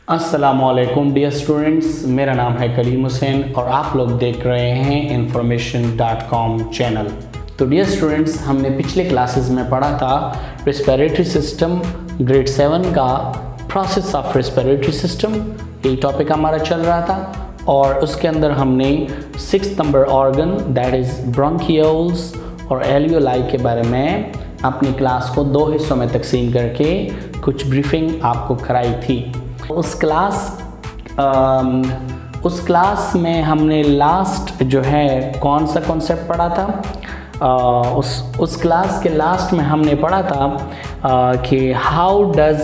अस्सलामुअलैकुम dear students, मेरा नाम है कलीम हुसैन और आप लोग देख रहे हैं information.com चैनल। तो डियर स्टूडेंट्स, हमने पिछले क्लासेस में पढ़ा था रेस्पिरेटरी सिस्टम ग्रेड 7 का प्रोसेस ऑफ रेस्पिरेटरी सिस्टम, ये टॉपिक हमारा चल रहा था। और उसके अंदर हमने 6 number organ that is bronchioles और एल्वियोलाई के बारे में अपनी क्लास को 2 हिस्सों में तकसीम करके कुछ ब्रीफिंग आपको कराई थी। उस क्लास में हमने लास्ट जो है कौन सा कॉन्सेप्ट पढ़ा था, उस क्लास के लास्ट में हमने पढ़ा था कि how does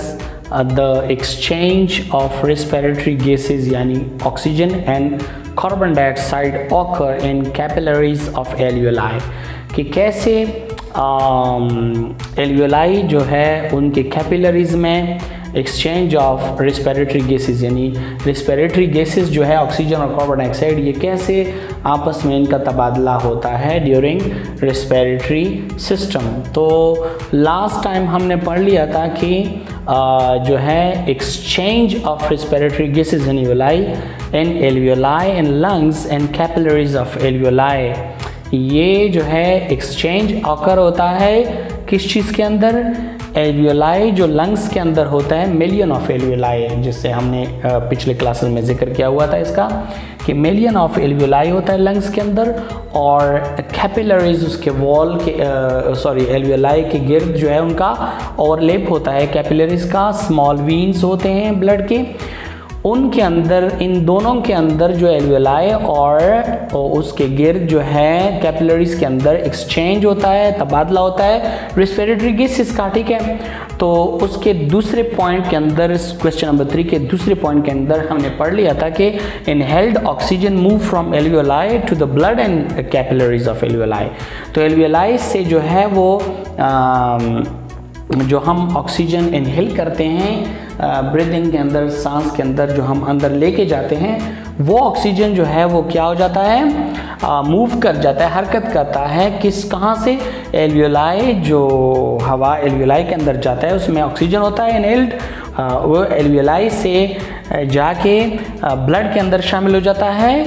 the exchange of respiratory gases यानी oxygen and carbon dioxide occur in capillaries of alveoli, कि कैसे एल्वियोलाई जो है उनके कैपिलरीज में एक्सचेंज ऑफ रेस्पिरेटरी गैसेस यानी रेस्पिरेटरी गैसेस जो है ऑक्सीजन और कार्बन डाइऑक्साइड, ये कैसे आपस में इनका तबादला होता है ड्यूरिंग रेस्पिरेटरी सिस्टम। तो लास्ट टाइम हमने पढ़ लिया था कि जो है exchange of respiratory gases in alveoli and lungs and capillaries of alveoli, ये जो है एक्सचेंज ऑकर होता है किस चीज़ के अंदर, एल्वियोलाई जो लंग्स के अंदर होता है, मिलियन ऑफ एल्वियोलाई, जिससे हमने पिछले क्लासेस में जिक्र किया हुआ था इसका कि मिलियन ऑफ एल्वियोलाई होता है लंग्स के अंदर। और कैपिलरीज उसके वॉल के एल्वियोलाई के गिर्द जो है उनका ओवरलैप होता है कैपिलरीज का, स्मॉल वीन्स होते हैं ब्लड के, उनके अंदर इन दोनों के अंदर जो एल्वियोलाई और उसके गिर्द जो है कैपिलरीज के अंदर एक्सचेंज होता है, तबादला होता है रेस्पिरेटरी गैसेस का, ठीक है। तो उसके दूसरे पॉइंट के अंदर, क्वेश्चन नंबर 3 के दूसरे पॉइंट के अंदर हमने पढ़ लिया था कि inhaled oxygen move from alveoli to the blood and capillaries of alveoli. तो एल्वियोलाई से जो है वो जो हम ऑक्सीजन इनहेल करते हैं ब्रीदिंग के अंदर, सांस के अंदर जो हम अंदर लेके जाते हैं, वो ऑक्सीजन जो है वो क्या हो जाता है, मूव कर जाता है, हरकत करता है कहाँ से, एल्वियोलाई, जो हवा एल्वियोलाई के अंदर जाता है उसमें ऑक्सीजन होता है इनहेल्ड, वो एल्वियोलाई से जाके ब्लड के अंदर शामिल हो जाता है,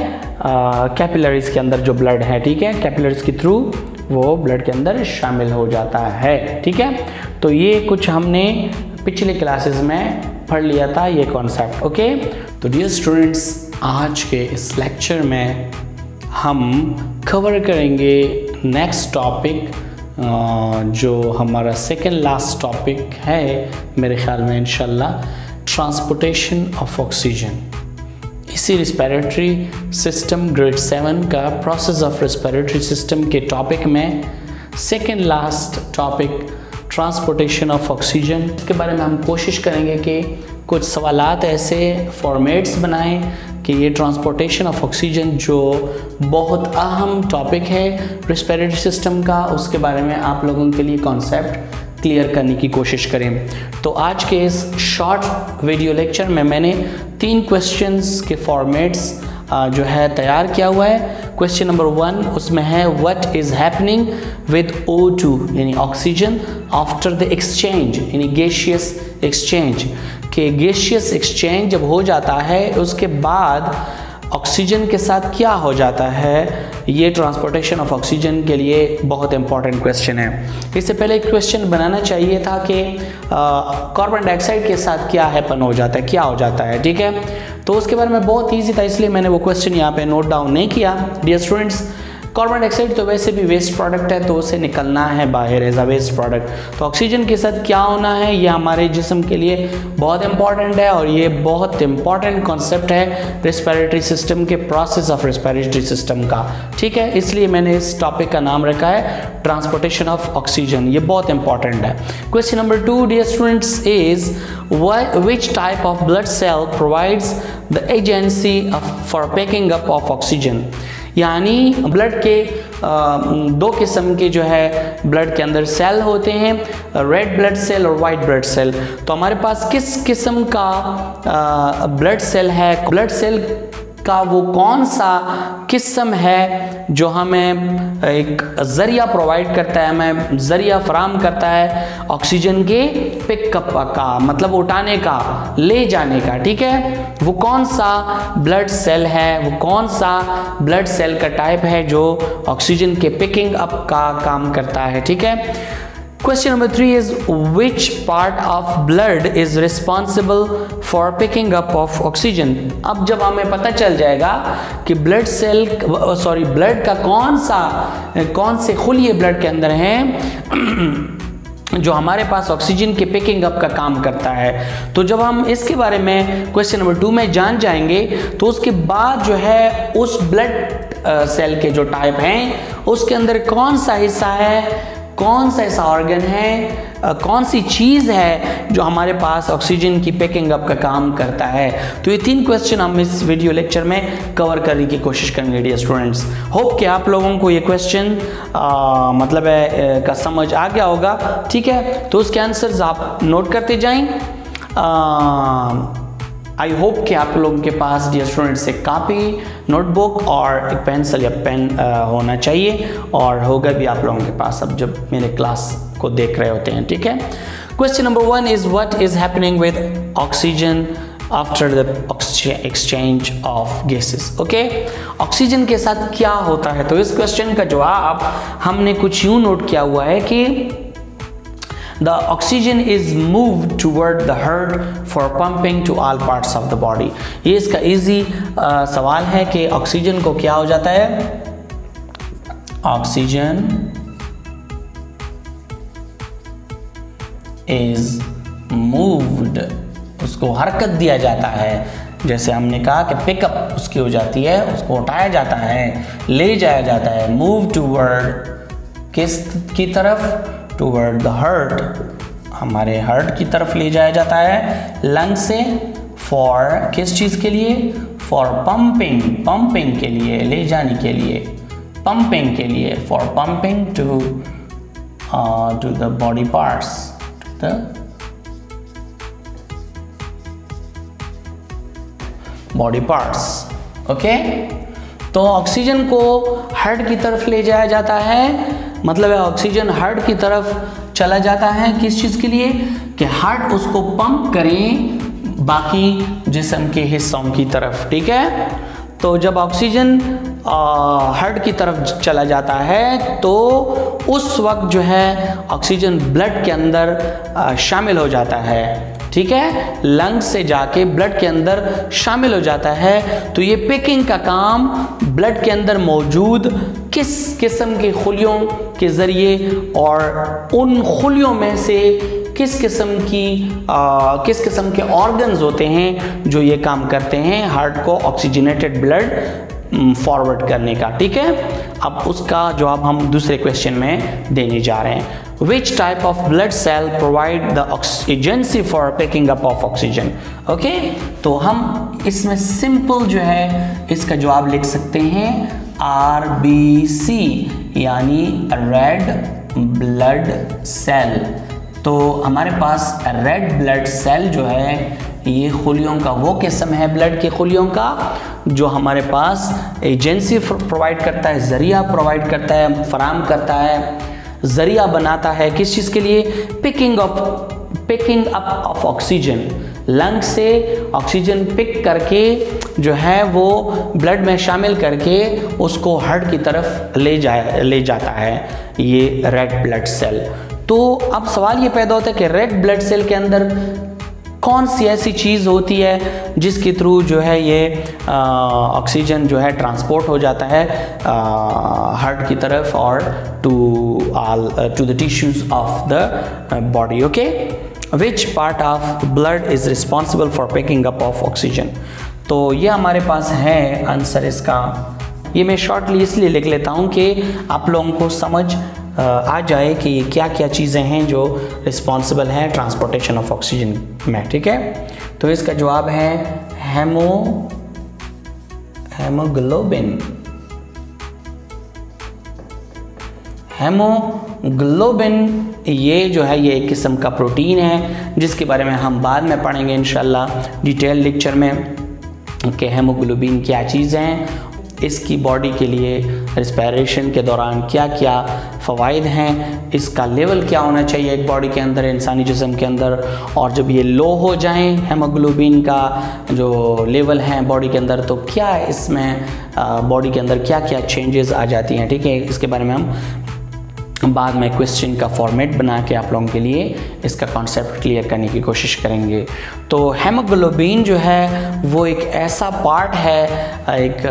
कैपिलरीज के अंदर जो ब्लड है, ठीक है, कैपिलरीज के थ्रू वो ब्लड के अंदर शामिल हो जाता है, ठीक है। तो ये कुछ हमने पिछले क्लासेस में पढ़ लिया था ये कॉन्सेप्ट, ओके। तो डियर स्टूडेंट्स, आज के इस लेक्चर में हम कवर करेंगे नेक्स्ट टॉपिक, जो हमारा सेकेंड लास्ट टॉपिक है मेरे ख्याल में इंशाल्लाह, ट्रांसपोर्टेशन ऑफ ऑक्सीजन। इसी रेस्पिरेटरी सिस्टम ग्रेड 7 का प्रोसेस ऑफ रेस्पिरेटरी सिस्टम के टॉपिक में second last topic transportation of oxygen, इसके बारे में हम कोशिश करेंगे कि कुछ सवालात ऐसे फॉर्मेट्स बनाएं कि ये ट्रांसपोर्टेशन ऑफ ऑक्सीजन जो बहुत अहम टॉपिक है रेस्पिरेटरी सिस्टम का, उसके बारे में आप लोगों के लिए कॉन्सेप्ट क्लियर करने की कोशिश करें। तो आज के इस शॉर्ट वीडियो लेक्चर में मैंने 3 क्वेश्चंस के फॉर्मेट्स जो है तैयार किया हुआ है। क्वेश्चन नंबर 1 उसमें है what is happening with O2 यानी ऑक्सीजन आफ्टर द एक्सचेंज यानी गैसियस एक्सचेंज, कि गैसियस एक्सचेंज जब हो जाता है उसके बाद ऑक्सीजन के साथ क्या हो जाता है। ये ट्रांसपोर्टेशन ऑफ ऑक्सीजन के लिए बहुत इंपॉर्टेंट क्वेश्चन है। इससे पहले एक क्वेश्चन बनाना चाहिए था कि कार्बन डाइऑक्साइड के साथ क्या हैपन हो जाता है, क्या हो जाता है, ठीक है। तो उसके बारे में बहुत ईजी था, इसलिए मैंने वो क्वेश्चन यहाँ पे नोट डाउन नहीं किया। डियर स्टूडेंट्स, कार्बन डाइऑक्साइड तो वैसे भी वेस्ट प्रोडक्ट है, तो उसे निकलना है बाहर एज अ वेस्ट प्रोडक्ट। तो ऑक्सीजन के साथ क्या होना है, ये हमारे जिस्म के लिए बहुत इंपॉर्टेंट है और ये बहुत इंपॉर्टेंट कॉन्सेप्ट है रेस्पिरेटरी सिस्टम के प्रोसेस ऑफ रेस्पिरेटरी सिस्टम का, ठीक है। इसलिए मैंने इस टॉपिक का नाम रखा है ट्रांसपोर्टेशन ऑफ ऑक्सीजन, ये बहुत इंपॉर्टेंट है। Question number 2 dear students is which type of blood cell provides the agency for picking up of oxygen, यानी ब्लड के 2 किस्म के जो है ब्लड के अंदर सेल होते हैं, रेड ब्लड सेल और वाइट ब्लड सेल। तो हमारे पास किस किस्म का ब्लड सेल है, ब्लड सेल का वो कौन सा किस्म है जो हमें एक ज़रिया प्रोवाइड करता है, हमें ज़रिया फराहम करता है ऑक्सीजन के पिकअप का, मतलब उठाने का, ले जाने का, ठीक है। वो कौन सा ब्लड सेल है, वो कौन सा ब्लड सेल का टाइप है जो ऑक्सीजन के पिकिंग अप का काम करता है, ठीक है। Question number 3 is which part of blood is responsible for picking up of oxygen? अब जब हमें पता चल जाएगा कि ब्लड का कौन से खुलिये ब्लड के अंदर हैं जो हमारे पास ऑक्सीजन के पिकिंग अप का काम करता है, तो जब हम इसके बारे में क्वेश्चन नंबर 2 में जान जाएंगे तो उसके बाद जो है उस ब्लड सेल के जो टाइप हैं उसके अंदर कौन सा हिस्सा है, कौन सा ऐसा ऑर्गन है, कौन सी चीज़ है जो हमारे पास ऑक्सीजन की पिकिंग अप का काम करता है। तो ये 3 क्वेश्चन हम इस वीडियो लेक्चर में कवर करने की कोशिश करेंगे डियर स्टूडेंट्स। होप कि आप लोगों को ये क्वेश्चन मतलब है का समझ आ गया होगा, ठीक है। तो उसके आंसर्स आप नोट करते जाएं। आई होप कि आप लोगों के पास डियर स्टूडेंट्स एक कापी, नोटबुक और एक पेंसिल या पेन होना चाहिए, और होगा भी आप लोगों के पास अब जब मेरे क्लास को देख रहे होते हैं, ठीक है। Question number 1 is what is happening with oxygen after the exchange of gases. Okay, oxygen के साथ क्या होता है? तो इस क्वेश्चन का जवाब हमने कुछ यूं नोट किया हुआ है कि the oxygen is moved toward the heart for pumping to all parts of the body। ये इसका इजी सवाल है कि ऑक्सीजन को क्या हो जाता है, ऑक्सीजन is moved, उसको हरकत दिया जाता है। जैसे हमने कहा कि पिकअप उसकी हो जाती है, उसको उठाया जाता है, ले जाया जाता है। मूव टूवर्ड किस की तरफ, टूवर्ड द हार्ट, हमारे हार्ट की तरफ ले जाया जाता है। लंग से फॉर किस चीज़ के लिए, फॉर पंपिंग, पंपिंग के लिए, ले जाने के लिए, पंपिंग के लिए, for pumping to the body parts, the body parts. Okay, तो ऑक्सीजन को हार्ट की तरफ ले जाया जाता है, मतलब है ऑक्सीजन हार्ट की तरफ चला जाता है। किस चीज़ के लिए, कि हार्ट उसको पंप करें बाकी जिस्म के हिस्सों की तरफ, ठीक है। तो जब ऑक्सीजन हार्ट की तरफ चला जाता है तो उस वक्त जो है ऑक्सीजन ब्लड के अंदर शामिल हो जाता है, ठीक है, लंग से जाके ब्लड के अंदर शामिल हो जाता है। तो ये पिकिंग का काम ब्लड के अंदर मौजूद किस किस्म के खुलियों के ज़रिए और उन खुलियों में से किस किस्म के ऑर्गन्स होते हैं जो ये काम करते हैं हार्ट को ऑक्सीजनेटेड ब्लड फॉरवर्ड करने का, ठीक है। अब उसका जवाब हम दूसरे क्वेश्चन में देने जा रहे हैं। Which type of blood cell provide the agency for picking up of oxygen? Okay, तो हम इसमें सिंपल जो है इसका जवाब लिख सकते हैं RBC, यानी रेड ब्लड सेल। तो हमारे पास रेड ब्लड सेल जो है ये खुलियों का वो किस्म है ब्लड के खुलियों का जो हमारे पास एजेंसी प्रोवाइड करता है, ज़रिया प्रोवाइड करता है, फराहम करता है, ज़रिया बनाता है। किस चीज़ के लिए, picking up of oxygen, lung से ऑक्सीजन पिक करके जो है वो ब्लड में शामिल करके उसको हार्ट की तरफ ले जाता है ये रेड ब्लड सेल। तो अब सवाल ये पैदा होता है कि रेड ब्लड सेल के अंदर कौन सी ऐसी चीज़ होती है जिसके थ्रू जो है ये ऑक्सीजन जो है ट्रांसपोर्ट हो जाता है हार्ट की तरफ और to the tissues of the body. Okay, which part of blood is responsible for picking up of oxygen. तो ये हमारे पास है आंसर इसका। ये मैं शॉर्टली इसलिए लिख लेता हूँ कि आप लोगों को समझ आ जाए कि क्या क्या चीज़ें हैं जो रिस्पॉन्सिबल हैं ट्रांसपोर्टेशन ऑफ ऑक्सीजन में, ठीक है। तो इसका जवाब है हेमोग्लोबिन। हेमोग्लोबिन ये जो है ये एक किस्म का प्रोटीन है जिसके बारे में हम बाद में पढ़ेंगे इंशाल्लाह डिटेल लेक्चर में। कि हेमोग्लोबिन क्या चीज़ है, इसकी बॉडी के लिए रिस्पायरेशन के दौरान क्या क्या फ़वाइद हैं, इसका लेवल क्या होना चाहिए एक बॉडी के अंदर, इंसानी जिस्म के अंदर, और जब ये लो हो जाएं हेमोग्लोबिन का जो लेवल है बॉडी के अंदर, तो क्या इसमें बॉडी के अंदर क्या क्या चेंजेस आ जाती हैं। ठीक है, इसके बारे में हम बाद में क्वेश्चन का फॉर्मेट बना के आप लोगों के लिए इसका कॉन्सेप्ट क्लियर करने की कोशिश करेंगे। तो हेमोग्लोबिन जो है वो एक ऐसा पार्ट है एक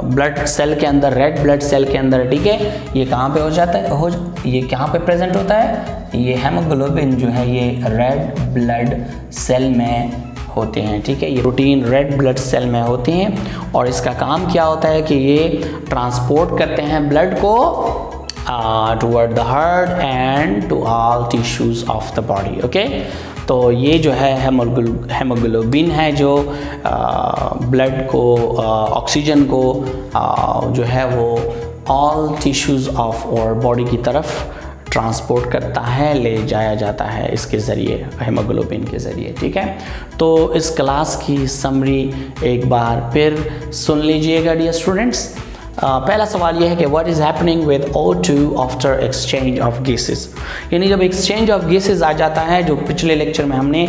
ब्लड सेल के अंदर, रेड ब्लड सेल के अंदर। ठीक है, ये कहाँ पे हो जाता है, ये कहाँ पे प्रेजेंट होता है, ये हेमोग्लोबिन जो है ये रेड ब्लड सेल में होते हैं। ठीक है, ये प्रोटीन रेड ब्लड सेल में होते हैं और इसका काम क्या होता है कि ये ट्रांसपोर्ट करते हैं ब्लड को toward the heart and to all tissues of the body। Okay, तो ये जो है हेमोग्लोबिन है जो ब्लड को ऑक्सीजन को जो है वो ऑल टिश्यूज़ ऑफ और बॉडी की तरफ ट्रांसपोर्ट करता है, ले जाया जाता है इसके ज़रिए, हेमोग्लोबिन के ज़रिए। ठीक है, तो इस क्लास की समरी एक बार फिर सुन लीजिएगा डियर स्टूडेंट्स। पहला सवाल यह है कि what is happening with O2 after exchange of gases, यानी जब एक्सचेंज ऑफ गैसेस आ जाता है, जो पिछले लेक्चर में हमने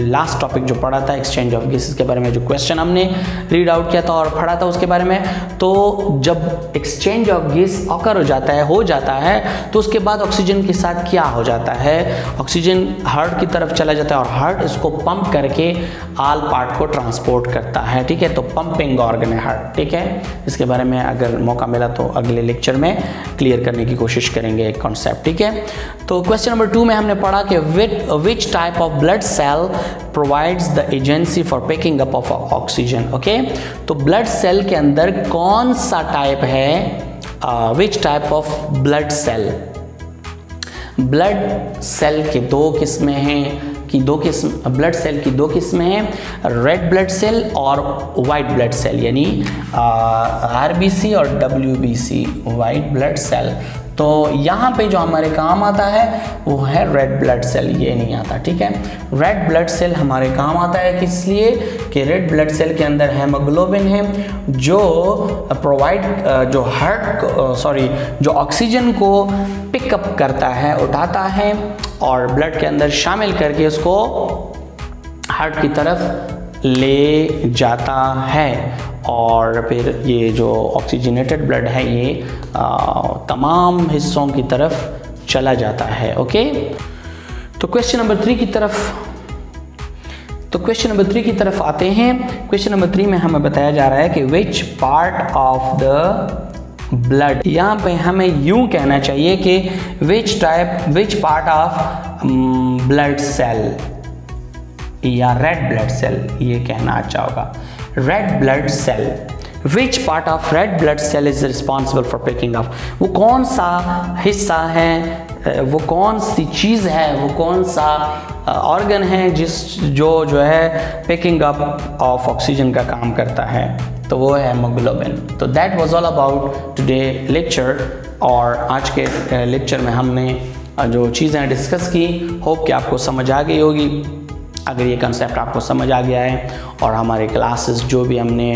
लास्ट टॉपिक जो पढ़ा था एक्सचेंज ऑफ गैसेस के बारे में, जो क्वेश्चन हमने रीड आउट किया था और पढ़ा था उसके बारे में, तो जब एक्सचेंज ऑफ गैस ऑकर हो जाता है तो उसके बाद ऑक्सीजन के साथ क्या हो जाता है, ऑक्सीजन हार्ट की तरफ चला जाता है और हार्ट इसको पंप करके आल पार्ट को ट्रांसपोर्ट करता है। ठीक है, तो पंपिंग ऑर्गन है हार्ट। ठीक है, इसके बारे में अगर मौका मिला तो अगले लेक्चर में क्लियर करने की कोशिश करेंगे एक कॉन्सेप्ट। ठीक है, तो क्वेश्चन नंबर 2 में हमने पढ़ा कि which type of blood cell provides the agency for picking up of oxygen. Okay, तो ब्लड सेल के अंदर कौन सा टाइप है, which type of blood cell, blood cell के दो किस्में हैं कि ब्लड सेल की दो किस्में हैं, रेड ब्लड सेल और वाइट ब्लड सेल, यानी RBC और WBC, वाइट ब्लड सेल। तो यहाँ पे जो हमारे काम आता है वो है रेड ब्लड सेल, ये नहीं आता। ठीक है, रेड ब्लड सेल हमारे काम आता है किस लिए कि रेड ब्लड सेल के अंदर हेमोग्लोबिन है जो जो ऑक्सीजन को पिकअप करता है, उठाता है और ब्लड के अंदर शामिल करके उसको हार्ट की तरफ ले जाता है और फिर ये जो ऑक्सीजनेटेड ब्लड है ये तमाम हिस्सों की तरफ चला जाता है। ओके, तो क्वेश्चन नंबर 3 की तरफ आते हैं। क्वेश्चन नंबर 3 में हमें बताया जा रहा है कि which part of the blood, यहाँ पे हमें यूं कहना चाहिए कि which part of blood cell या रेड ब्लड सेल, ये कहना अच्छा होगा। Red blood cell, which part of red blood cell is responsible for picking up, वो कौन सा हिस्सा है, वो कौन सी चीज़ है, वो कौन सा ऑर्गन है जो है पिकिंग अप ऑफ ऑक्सीजन का काम करता है, तो वो है हेमोग्लोबिन। तो that was all about today lecture, और आज के लेक्चर में हमने जो चीज़ें डिस्कस की, होप कि आपको समझ आ गई होगी। अगर ये कंसेप्ट आपको समझ आ गया है और हमारे क्लासेस जो भी हमने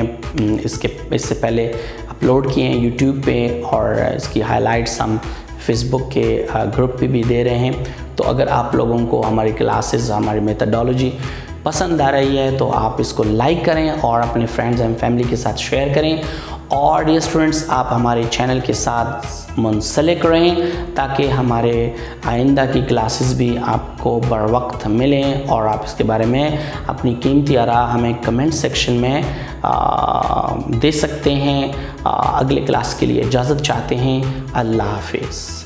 इससे पहले अपलोड किए हैं यूट्यूब पे और इसकी हाइलाइट्स हम फेसबुक के ग्रुप पे भी दे रहे हैं, तो अगर आप लोगों को हमारी क्लासेस, हमारी मेथडोलॉजी पसंद आ रही है तो आप इसको लाइक करें और अपने फ्रेंड्स एंड फैमिली के साथ शेयर करें। और ये स्टूडेंट्स, आप हमारे चैनल के साथ मुंसलिक रहें ताकि हमारे आइंदा की क्लासेस भी आपको बर वक्त मिलें, और आप इसके बारे में अपनी कीमती आराय हमें कमेंट सेक्शन में दे सकते हैं। अगले क्लास के लिए इजाज़त चाहते हैं। अल्लाह हाफिज़।